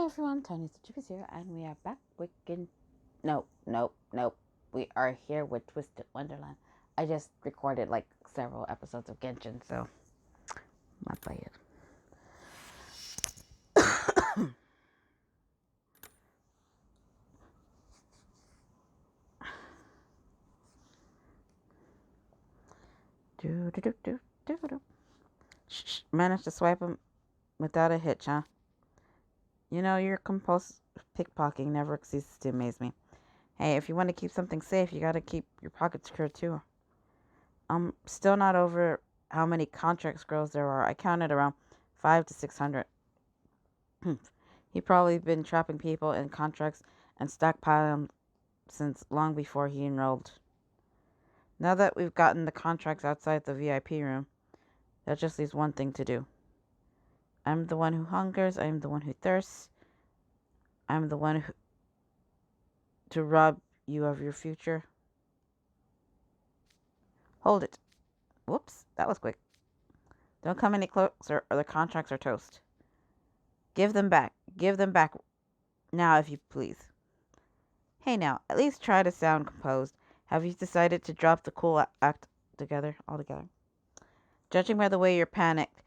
Hi everyone, Tiniestofchibis here, and we are back with Nope. We are here with Twisted Wonderland. I just recorded like several episodes of Genshin, so not bad. Shh, managed to swipe him without a hitch, huh? You know, your compulsive pickpocketing never ceases to amaze me. Hey, if you want to keep something safe, you gotta keep your pockets secure too. I'm still not over how many contract scrolls there are. I counted around 500 to 600. He probably been trapping people in contracts and stockpiling them since long before he enrolled. Now that we've gotten the contracts outside the VIP room, that just leaves one thing to do. I'm the one who hungers. I'm the one who thirsts. I'm the one to rob you of your future. Hold it. Whoops, that was quick. Don't come any closer or the contracts are toast. Give them back. Give them back now, if you please. Hey now, at least try to sound composed. Have you decided to drop the cool act altogether? Judging by the way you're panicked,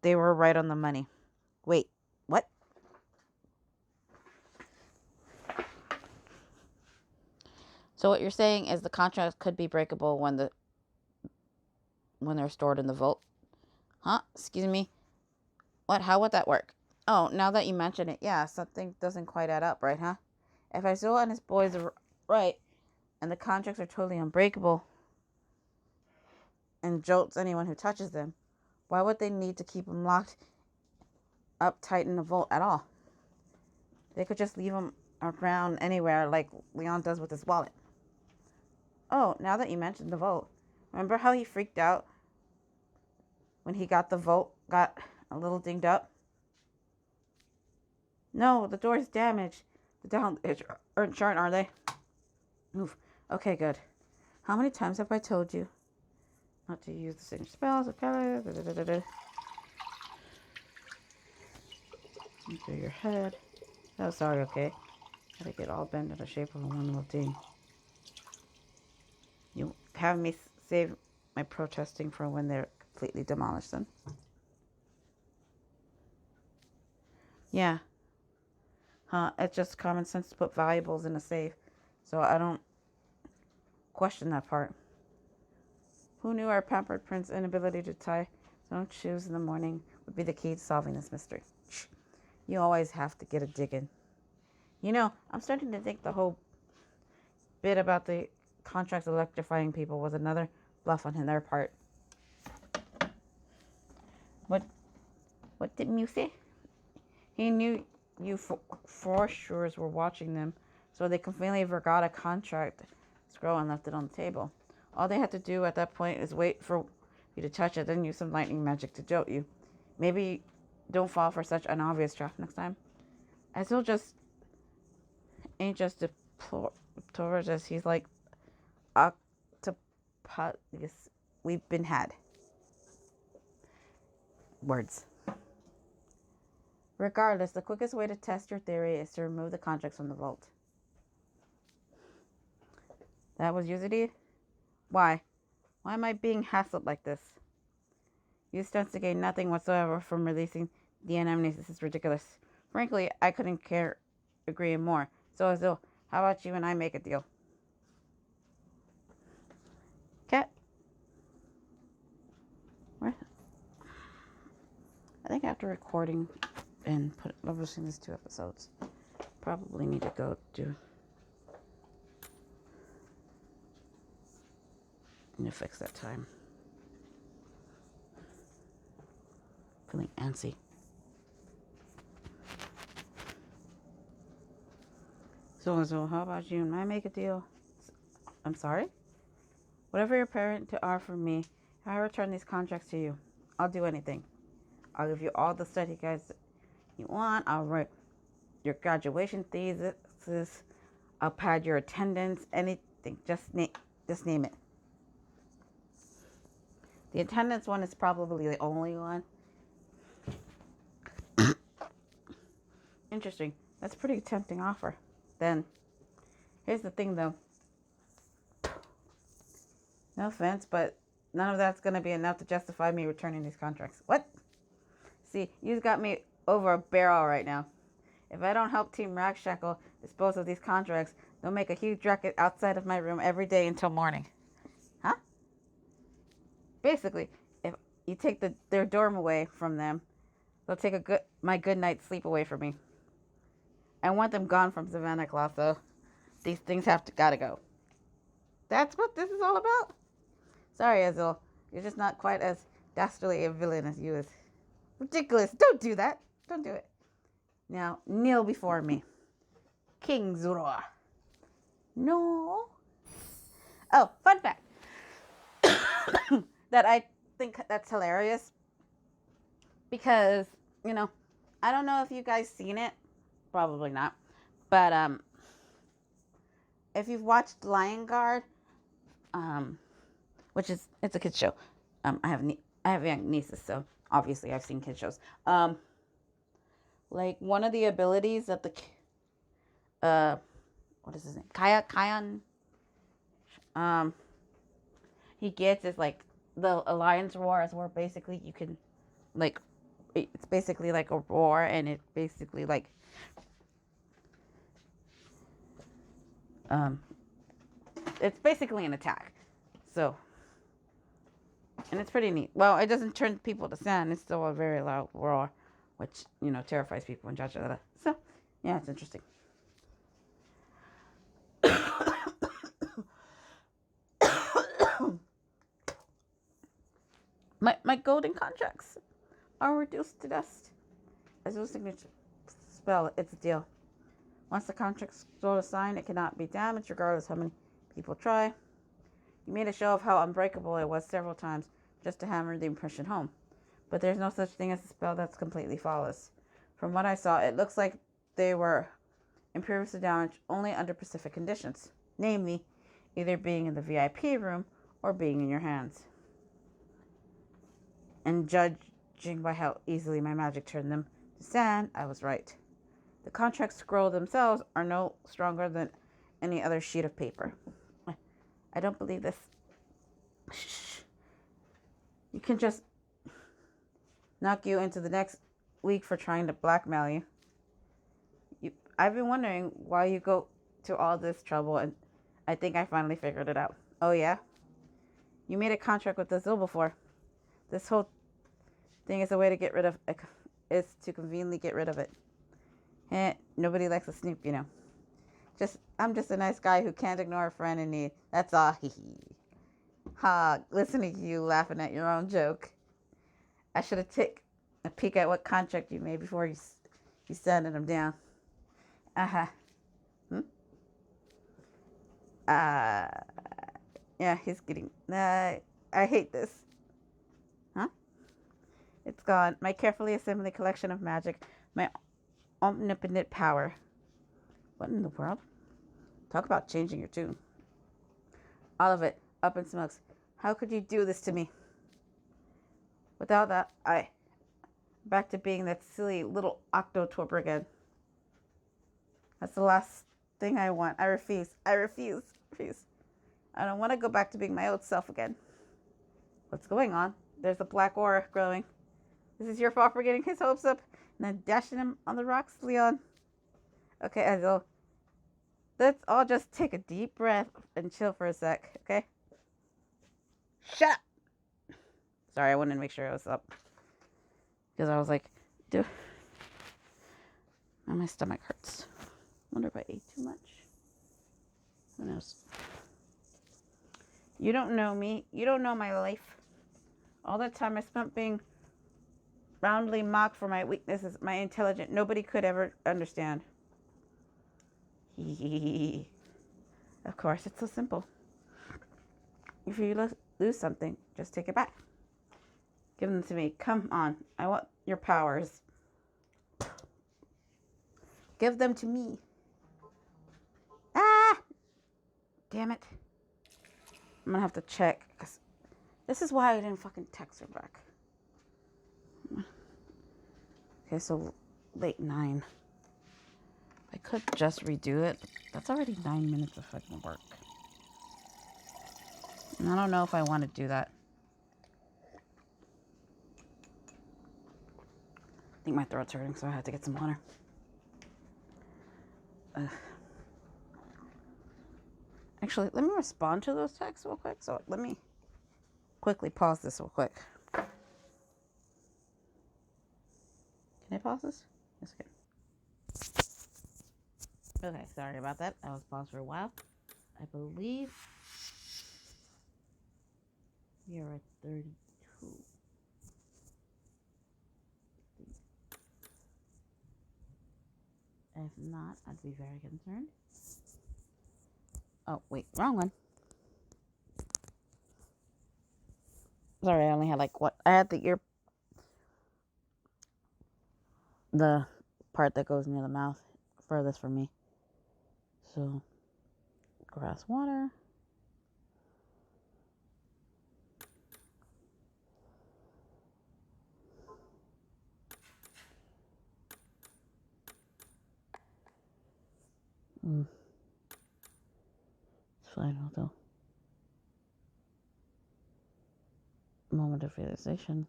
they were right on the money. Wait, what? So what you're saying is the contracts could be breakable when they're stored in the vault? Huh? Excuse me? What? How would that work? Oh, now that you mention it, yeah, something doesn't quite add up, right, huh? If Azul and his boys are right, and the contracts are totally unbreakable, and jolts anyone who touches them, why would they need to keep them locked up tight in the vault at all? They could just leave them around anywhere like Leon does with his wallet. Oh, now that you mentioned the vault, remember how he freaked out when he got got a little dinged up? No, the door's damaged. The down aren't sharp, are they? Oof. Okay, good. How many times have I told you not to use the same spells? Okay. Into your head. Oh, sorry, okay. Gotta get all bent in the shape of one little thing. You have me save my protesting for when they're completely demolished then. Yeah. Huh, it's just common sense to put valuables in a safe. So I don't question that part. Who knew our pampered prince's inability to tie his own shoes in the morning would be the key to solving this mystery? You always have to get a dig in. You know, I'm starting to think the whole bit about the contracts electrifying people was another bluff on their part. What did Mew say? He knew you foresters were watching them, so they completely forgot a contract scroll and left it on the table. All they had to do at that point is wait for you to touch it, then use some lightning magic to jolt you. Maybe don't fall for such an obvious trap next time. Azul just ain't just towards us. He's like octopus. We've been had. Words. Regardless, the quickest way to test your theory is to remove the contracts from the vault. That was Yuzidi? Why? Why am I being hassled like this? You stands to gain nothing whatsoever from releasing the anemones. This is ridiculous. Frankly, I couldn't agree more. So, Azul, how about you and I make a deal? Cat? Where? I think after recording and publishing these 2 episodes, probably need to go do and fix that time. Feeling antsy. So how about you and I make a deal? I'm sorry? Whatever your parent to offer me, if I return these contracts to you, I'll do anything. I'll give you all the study guides you want. I'll write your graduation thesis. I'll pad your attendance. Anything. Just name it. The attendance one is probably the only one Interesting. That's a pretty tempting offer. Then, here's the thing though. No offense, but none of that's going to be enough to justify me returning these contracts. What? See, you've got me over a barrel right now. If I don't help Team Ramshackle dispose of these contracts, they'll make a huge racket outside of my room every day until morning. Huh? Basically, if you take their dorm away from them, they'll take my good night's sleep away from me. I want them gone from Savannah Claw, so these things gotta go. That's what this is all about? Sorry, Azul. You're just not quite as dastardly a villain as you is. Ridiculous. Don't do that. Don't do it. Now, kneel before me. King Zoroa. No. Oh, fun fact. That I think that's hilarious. Because, I don't know if you guys seen it. Probably not. But, if you've watched Lion Guard, which it's a kid's show. I have young nieces, so obviously I've seen kid shows. Like one of the abilities that what is his name? Kion. He gets is like the Alliance Roar is where basically you can, like, it's basically like a roar, and it basically like, it's basically an attack. So, and it's pretty neat. Well, it doesn't turn people to sand. It's still a very loud roar, which, terrifies people and judges. So, yeah, it's interesting. My golden contracts are reduced to dust. As a signature spell, it's a deal. Once the contract's signed, it cannot be damaged, regardless how many people try. You made a show of how unbreakable it was several times, just to hammer the impression home. But there's no such thing as a spell that's completely flawless. From what I saw, it looks like they were impervious to damage only under specific conditions. Namely, either being in the VIP room or being in your hands. And judging by how easily my magic turned them to sand, I was right. The contract scroll themselves are no stronger than any other sheet of paper. I don't believe this. Shh. You can just knock you into the next week for trying to blackmail you. I've been wondering why you go to all this trouble, and I think I finally figured it out. Oh, yeah? You made a contract with Azul before. This whole thing is a way to get rid of it, is to conveniently get rid of it. Nobody likes a snoop, I'm just a nice guy who can't ignore a friend in need. That's all. Ha, listening to you laughing at your own joke. I should have taken a peek at what contract you made before you sending them down. Uh-huh. Yeah, he's getting... I hate this. Huh? It's gone. My carefully assembled collection of magic. My omnipotent power. What in the world? Talk about changing your tune. All of it, up in smokes. How could you do this to me? Without that, back to being that silly little Octotorp again. That's the last thing I want. I refuse. I don't want to go back to being my old self again. What's going on? There's a black aura growing. This is your fault for getting his hopes up and then dashing him on the rocks, Leon. Okay, Azul. Let's all just take a deep breath and chill for a sec, okay? Shut up! Sorry, I wanted to make sure it was up. Because I was like, dude. My stomach hurts. Wonder if I ate too much. Who knows? You don't know me. You don't know my life. All that time I spent being roundly mocked for my weaknesses, my intelligence, nobody could ever understand. Of course, it's so simple. If you lose something, just take it back. Give them to me. Come on. I want your powers. Give them to me. Ah! Damn it. I'm gonna have to check. Cause this is why I didn't fucking text her back. Okay, so late 9. I could just redo it. That's already 9 minutes of fucking work. And I don't know if I want to do that. I think my throat's hurting, so I have to get some water. Actually, let me respond to those texts real quick. So let me quickly pause this real quick. Can I pause this? Yes, I can. Okay, sorry about that. I was paused for a while. I believe we are at 32. If not, I'd be very concerned. Oh, wait, wrong one. Sorry, I only had I had the part that goes near the mouth furthest from me. So, grass water. It's fine, although. Moment of realization.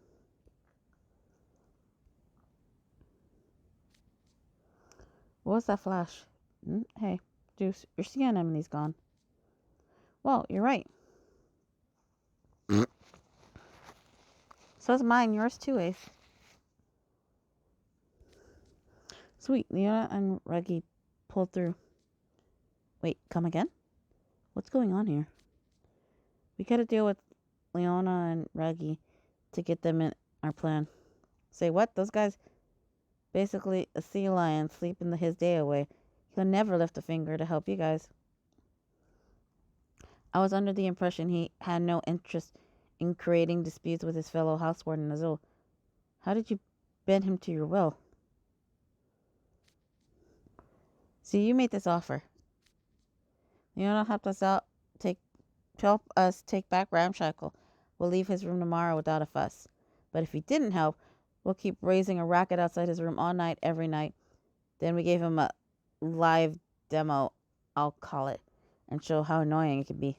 What was that flash? Hey, Juice, your sea anemone's gone. Well, you're right. So is mine. Yours too, Ace. Sweet. Leona and Reggie pulled through. Wait, come again? What's going on here? We gotta deal with Leona and Reggie to get them in our plan. Say what? Those guys basically a sea lion sleeping his day away. He'll never lift a finger to help you guys. I was under the impression he had no interest in creating disputes with his fellow housewarden Azul. How did you bend him to your will? So you made this offer. Leona helped us out, help us take back Ramshackle. We'll leave his room tomorrow without a fuss. But if he didn't help, we'll keep raising a racket outside his room all night, every night. Then we gave him a live demo, I'll call it, and show how annoying it can be.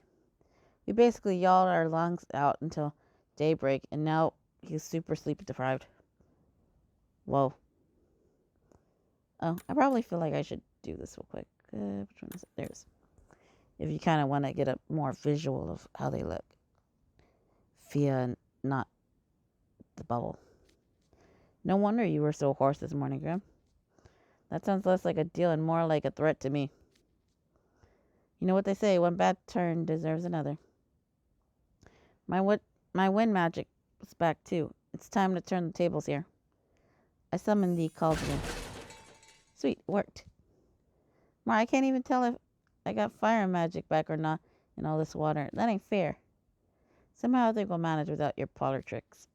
We basically yawed our lungs out until daybreak, and now he's super sleep deprived. Whoa. Oh, I probably feel like I should do this real quick. Which one is it? There's. If you kind of want to get a more visual of how they look. Via not the bubble. No wonder you were so hoarse this morning, Grim. That sounds less like a deal and more like a threat to me. You know what they say, one bad turn deserves another. My wind magic is back too. It's time to turn the tables here. I summoned the cauldron. Sweet, worked. Ma, I can't even tell if I got fire magic back or not in all this water. That ain't fair. Somehow I think we'll manage without your parlor tricks.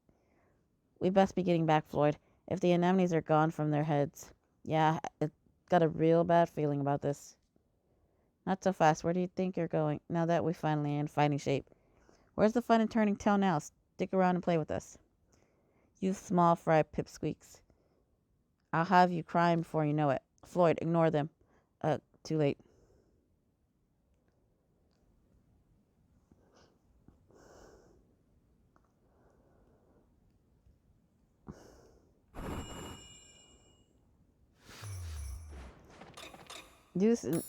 We best be getting back, Floyd. If the anemones are gone from their heads. Yeah, I got a real bad feeling about this. Not so fast. Where do you think you're going, now that we finally are in fighting shape? Where's the fun in turning tail now? Stick around and play with us. You small fry pipsqueaks. I'll have you crying before you know it. Floyd, ignore them. Too late. Deuce and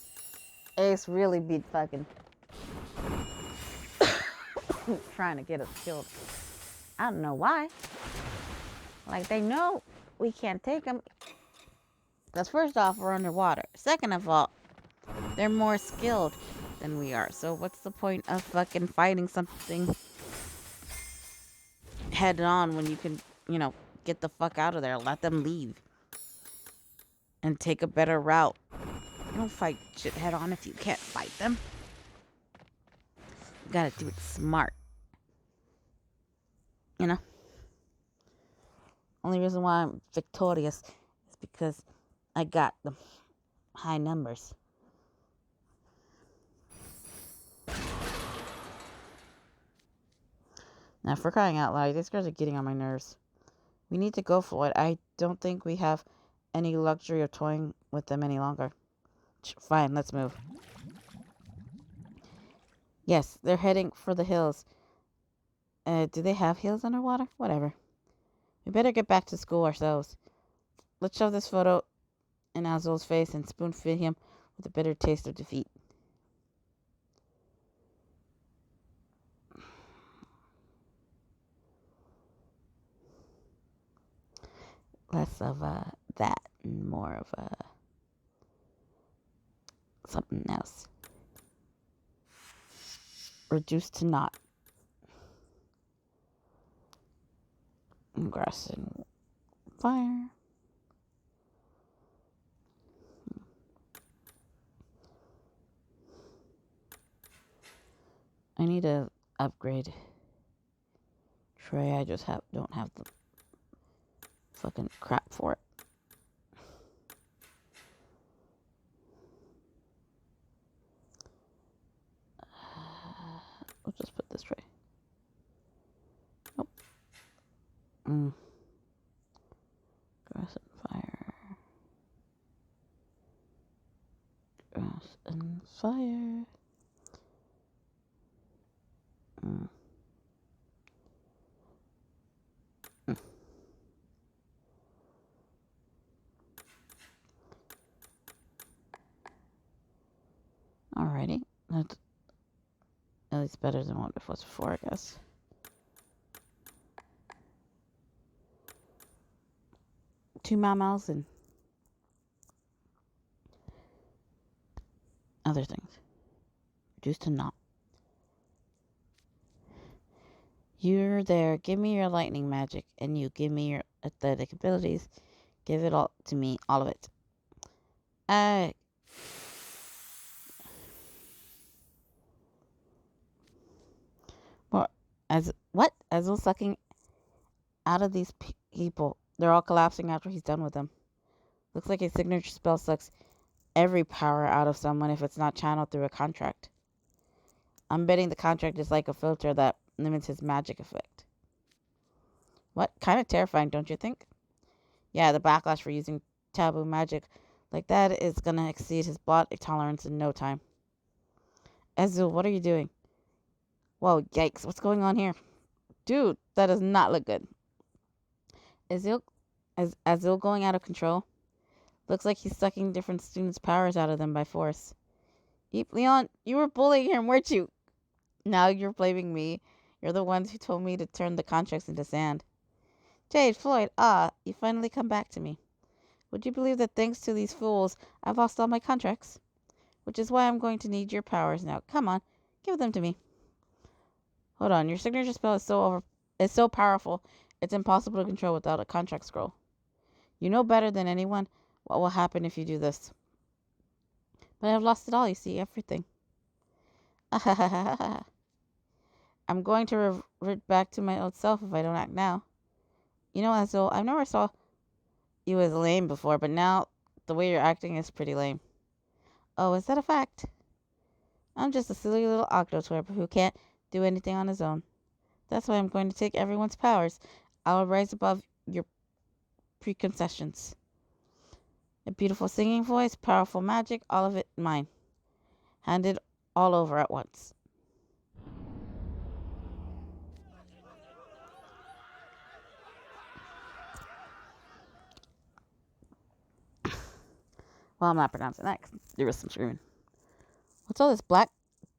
Ace really beat fucking trying to get us killed. I don't know why. Like, they know we can't take them. Because first off, we're underwater. Second of all, they're more skilled than we are. So what's the point of fucking fighting something head on when you can, get the fuck out of there. Let them leave. And take a better route. You don't fight shit head on if you can't fight them. You gotta do it smart. Only reason why I'm victorious is because I got the high numbers. Now, for crying out loud, these guys are getting on my nerves. We need to go, Floyd. I don't think we have any luxury of toying with them any longer. Fine, let's move. Yes, they're heading for the hills. Do they have hills underwater? Whatever. We better get back to school ourselves. Let's shove this photo in Azul's face and spoon feed him with a bitter taste of defeat. Less of that and more of something else. Reduced to naught. Grass and fire. I need to upgrade tray. I just don't have the fucking crap for it. We'll just put this tray. Nope. Grass and fire. Grass and fire. Alrighty. That's at least better than what it was before, I guess. Two mammals and other things. Reduced to naught. You're there. Give me your lightning magic, and you give me your athletic abilities. Give it all to me, all of it. What? Azul sucking out of these people. They're all collapsing after he's done with them. Looks like his signature spell sucks every power out of someone if it's not channeled through a contract. I'm betting the contract is like a filter that limits his magic effect. What? Kind of terrifying, don't you think? Yeah, the backlash for using taboo magic like that is gonna exceed his blot tolerance in no time. Azul, what are you doing? Whoa, yikes, what's going on here? Dude, that does not look good. Is Azul going out of control? Looks like he's sucking different students' powers out of them by force. Leon, you were bullying him, weren't you? Now you're blaming me. You're the ones who told me to turn the contracts into sand. Jade, Floyd, you finally come back to me. Would you believe that thanks to these fools, I've lost all my contracts? Which is why I'm going to need your powers now. Come on, give them to me. Hold on, your signature spell is so powerful, it's impossible to control without a contract scroll. You know better than anyone what will happen if you do this. But I've lost it all, you see, everything. I'm going to revert back to my old self if I don't act now. You know, Azul, I never saw you as lame before, but now the way you're acting is pretty lame. Oh, is that a fact? I'm just a silly little octotwerp who can't do anything on his own. That's why I'm going to take everyone's powers. I will rise above your preconceptions. A beautiful singing voice, powerful magic, all of it mine. Handed all over at once. Well, I'm not pronouncing that because there was some screaming. What's all this black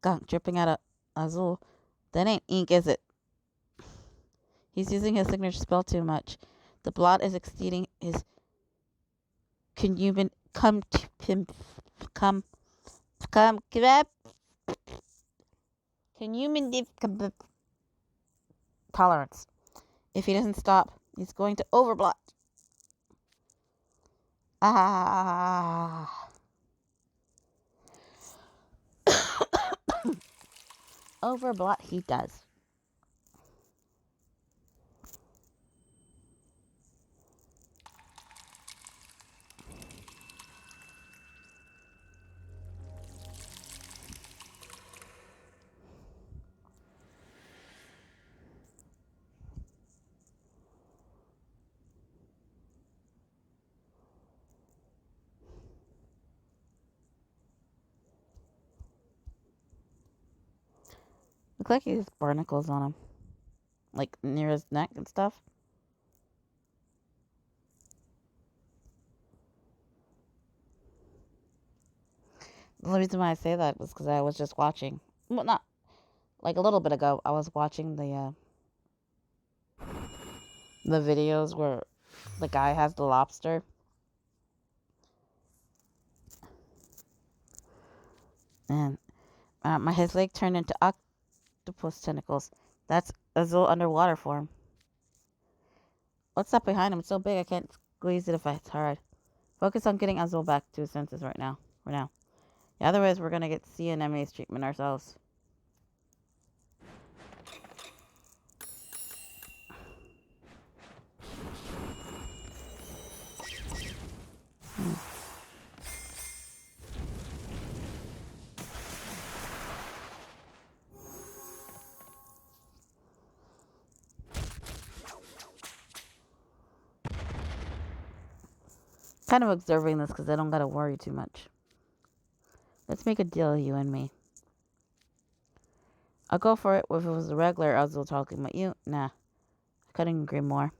gunk dripping out of Azul? That ain't ink, is it? He's using his signature spell too much. The blot is exceeding his human tolerance. If he doesn't stop, he's going to overblot. Overblot he does. Look like he has barnacles on him. Like near his neck and stuff. The reason why I say that was because I was just watching. Well, not like a little bit ago. I was watching the videos where the guy has the lobster. And his leg turned into octopus tentacles. That's Azul underwater form. What's up behind him? It's so big I can't squeeze it if it's hard. Focus on getting Azul back to his senses right now. Yeah, otherwise we're gonna get sea anemones treatment ourselves. Kind of observing this because I don't gotta worry too much. Let's make a deal, you and me. I'll go for it if it was a regular Azul talking, but you, nah. I couldn't agree more.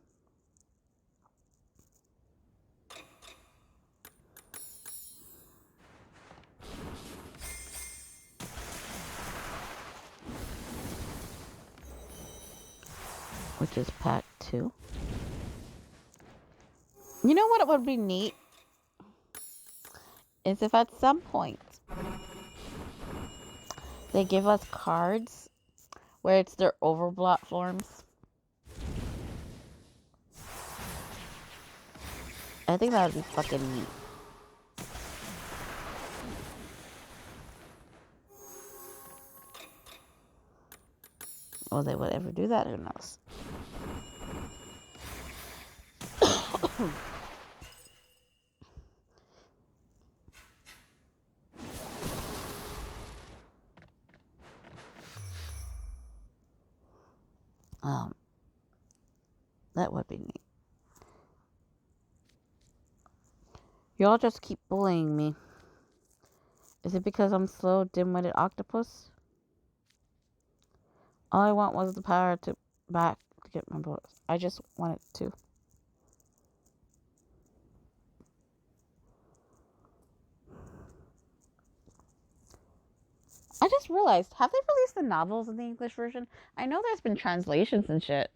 Which is pack 2. You know what would be neat? Is if at some point they give us cards where it's their overblot forms. I think that would be fucking neat. Will they would ever do that? Who knows? That would be neat. Y'all just keep bullying me. Is it because I'm slow, dim-witted octopus? All I want was the power to get my bullets. I just wanted to. I just realized, have they released the novels in the English version? I know there's been translations and shit.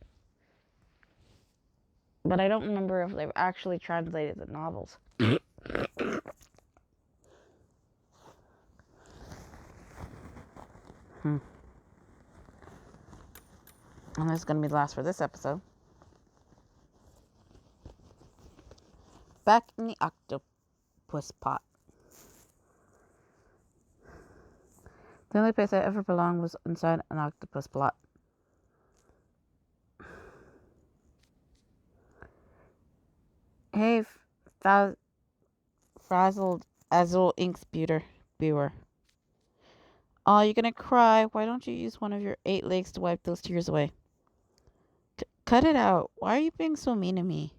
But I don't remember if they've actually translated the novels. And this is going to be the last for this episode. Back in the octopus pot. The only place I ever belonged was inside an octopus plot. Hey, frazzled Azul ink spewer. Oh, you're gonna cry. Why don't you use one of your 8 legs to wipe those tears away? Cut it out. Why are you being so mean to me?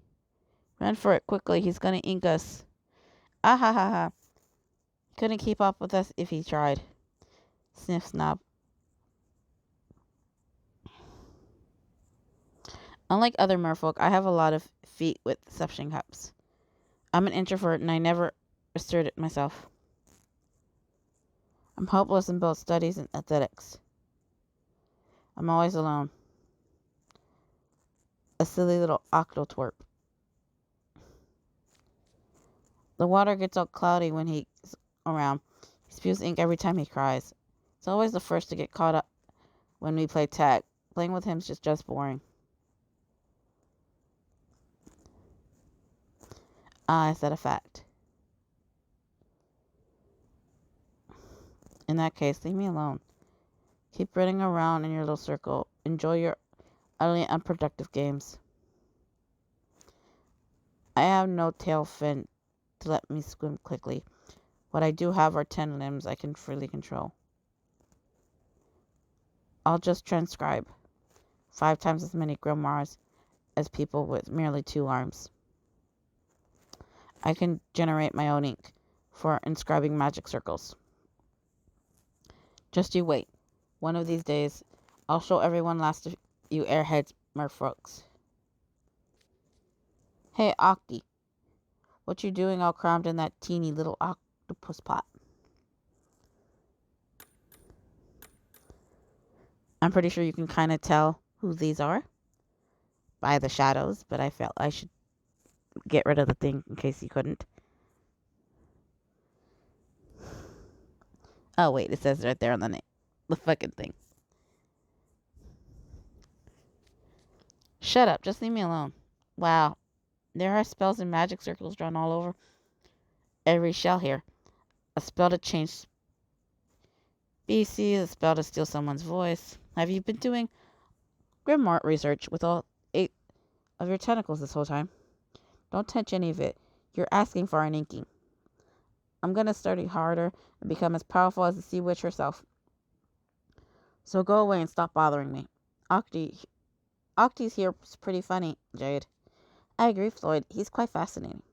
Run for it quickly. He's gonna ink us. Ah ha ha ha. Couldn't keep up with us if he tried. Sniff snob. Unlike other merfolk, I have a lot of feet with suction cups. I'm an introvert and I never asserted myself. I'm hopeless in both studies and athletics. I'm always alone. A silly little octotwerp. The water gets all cloudy when he's around. He spews ink every time he cries. It's always the first to get caught up when we play tag. Playing with him's just boring. Is that a fact? In that case, leave me alone. Keep running around in your little circle. Enjoy your utterly unproductive games. I have no tail fin to let me swim quickly. What I do have are 10 limbs I can freely control. I'll just transcribe 5 times as many grimoires as people with merely 2 arms. I can generate my own ink for inscribing magic circles. Just you wait. One of these days, I'll show everyone last of you airheads merfolks. Hey, Octi. What you doing all crammed in that teeny little octopus pot? I'm pretty sure you can kind of tell who these are by the shadows, but I felt I should get rid of the thing in case you couldn't. Oh, wait, it says right there on the fucking thing. Shut up, just leave me alone. Wow, there are spells and magic circles drawn all over every shell here. A spell to change species, a spell to steal someone's voice. Have you been doing grimoire research with all 8 of your tentacles this whole time? Don't touch any of it. You're asking for an inking. I'm gonna study harder and become as powerful as the sea witch herself. So go away and stop bothering me. Octi's here is pretty funny, Jade. I agree, Floyd. He's quite fascinating.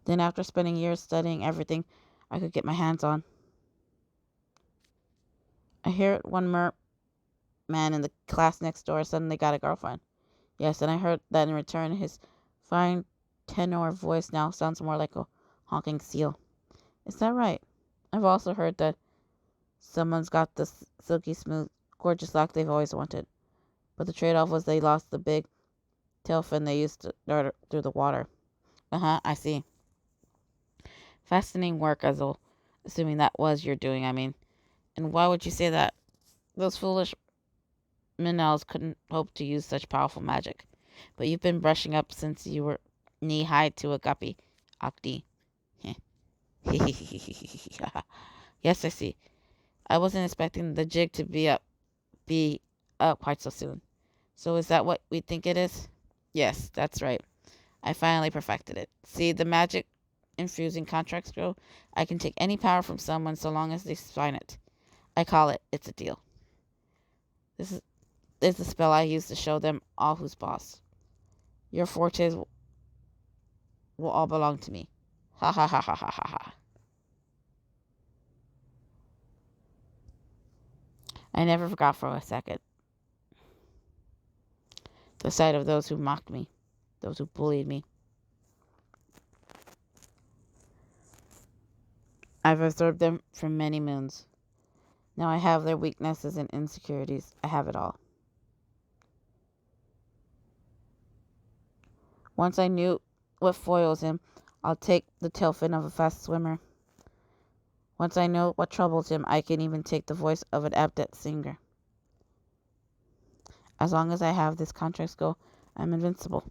Then after spending years studying everything I could get my hands on, I hear one man in the class next door suddenly got a girlfriend. Yes, and I heard that in return his fine tenor voice now sounds more like a honking seal. Is that right? I've also heard that someone's got the silky smooth, gorgeous laugh they've always wanted. But the trade-off was they lost the big tail fin they used to dart through the water. I see. Fascinating work, Azul. Assuming that was your doing, I mean. And why would you say that? Those foolish minnows couldn't hope to use such powerful magic. But you've been brushing up since you were knee-high to a guppy, Octi. Yes, I see. I wasn't expecting the jig to be up quite so soon. So is that what we think it is? Yes, that's right. I finally perfected it. See, the magic infusing contracts grow. I can take any power from someone so long as they sign it. I call it, it's a deal. This is the spell I use to show them all who's boss. Your fortes will all belong to me. Ha ha ha ha ha ha ha. I never forgot for a second the sight of those who mocked me, those who bullied me. I've observed them for many moons. Now I have their weaknesses and insecurities. I have it all. Once I knew what foils him, I'll take the tail fin of a fast swimmer. Once I know what troubles him, I can even take the voice of an adept singer. As long as I have this contract skill, I'm invincible.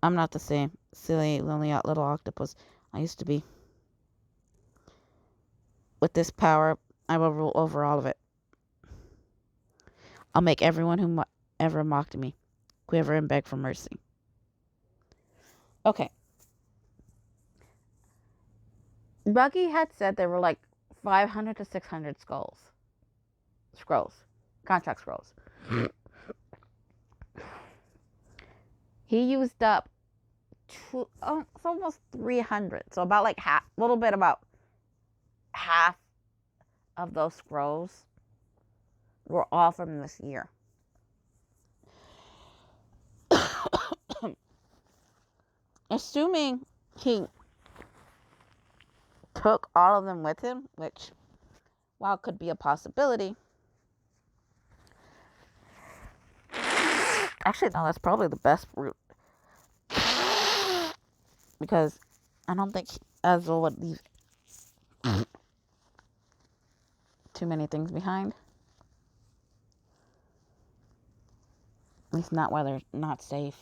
I'm not the same silly, lonely little octopus I used to be. With this power, I will rule over all of it. I'll make everyone who ever mocked me quiver and beg for mercy. Okay. Buggy had said there were like 500 to 600 contract scrolls. He used up it's almost 300. So about like half, about half of those scrolls were all from this year. Assuming he took all of them with him, which, while could be a possibility, actually, no, that's probably the best route. Because I don't think Azul would leave too many things behind. At least not where they're not safe.